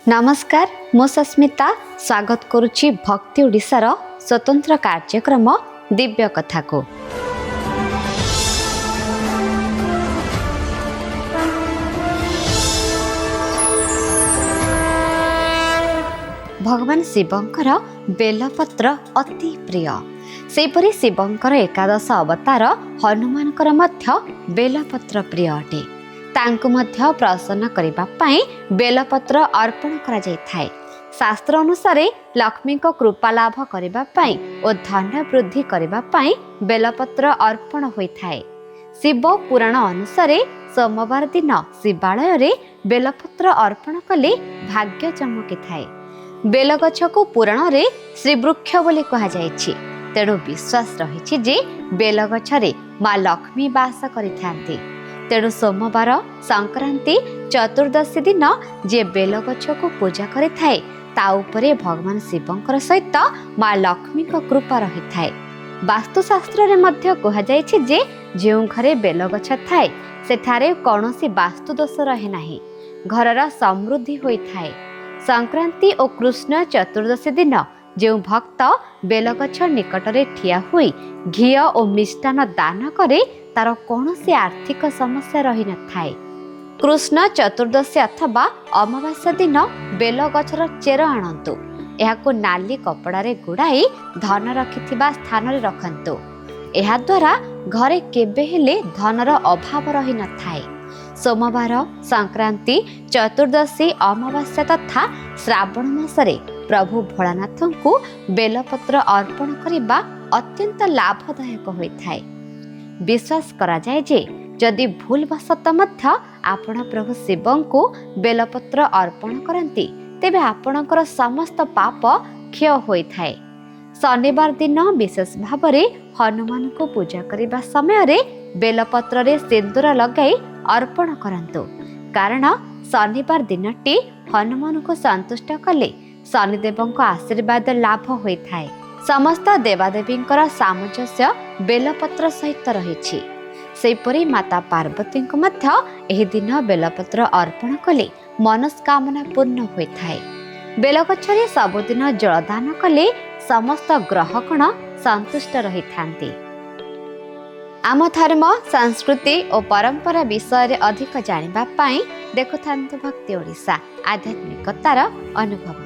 नमस्कार मो सस्मिता स्वागत करुच्ची भक्ति ओडिशार स्वतंत्र कार्यक्रम दिव्य कथा को। भगवान शिवंकर बेलपत्र अति प्रिय। सेपरि शिवंकर एकादश अवतार हनुमानकर मध्य बेलपत्र प्रिय अटे। तांकु मध्य प्रसन्न करिबा पाई बेलपत्र अर्पण करा जाय थाए। शास्त्र अनुसार लक्ष्मी को कृपा लाभ करिबा पाई और धन वृद्धि करिबा पाई बेलपत्र अर्पण होई थाए। शिव पुराण अनुसार सोमवार दिन शिवालय रे बेलपत्र अर्पण कले भाग्य चमकी थाए। बेलगछ को पुराण रे श्रीवृक्ष बोली कहा जायछि। तेणु विश्वास रहिछि जे बेलगछ रे माँ लक्ष्मी वास करिथांती। तेणु सोमवार संक्रांति चतुर्दशी दिन जे बेलगछ को पूजा करि थाए ता उपरे भगवान शिवंकर सहित माँ लक्ष्मी को कृपा रही थाए। वास्तुशास्त्र रे मध्य कहा जायछि जे जेउ घरे बेलगछ थाए सेठारे कौनसी वास्तु दोष रहे नाही, घरर समृद्धि होई थाए। संक्रांति और कृष्ण चतुर्दशी दिन जो भक्त बेलगछ निकटरे ठिया हुई घी और मिष्टान दान करे तार कौनसी आर्थिक समस्या रही न थाए। कृष्ण चतुर्दशी अथवा अमावास्या दिन बेलगछर चेर आणंतु, एहाको नाली कपड़ारे गुड़ाई धन रखिथिबा स्थान रे रखंतु। एहा द्वारा घरे केबे हेले धनर अभाव रही न थाए। सोमवार संक्रांति चतुर्दशी अमावास्या तथा श्रावण मासरे प्रभु भोलानाथ को बेलपत्र अर्पण करिबा अत्यंत लाभदायक होई थाए। विश्वास करा जाए जे जदि भूल वशत मध्य आपण प्रभु शिवं को बेलपत्र अर्पण करंती तेबे आपणकर समस्त पाप क्षय होई थाए। शनिवार दिन विशेष भावरे हनुमान को पूजा करिबा समय रे बेलपत्र रे सिंदूर लगाई अर्पण करंतु, कारण शनिवार दिनटी हनुमान को संतुष्ट कले शनिदेव आशीर्वाद लाभ होई थाए। समस्त देवादेवींकर सामंजस्य बेलपत्र सहित रही। सेपरि माता पार्वती को मध्य एही दिन बेलपत्र अर्पण कले मनस्कामना पूर्ण होई थाए। बेलगछरे सबुदिन जलदान कले समस्त ग्रहगण संतुष्ट रही थांती। आम धर्म संस्कृति और परंपरा विषय रे अधिक जानिबा पाई देखुथांतु भक्ति ओडिशा आध्यात्मिकतार अनुभव।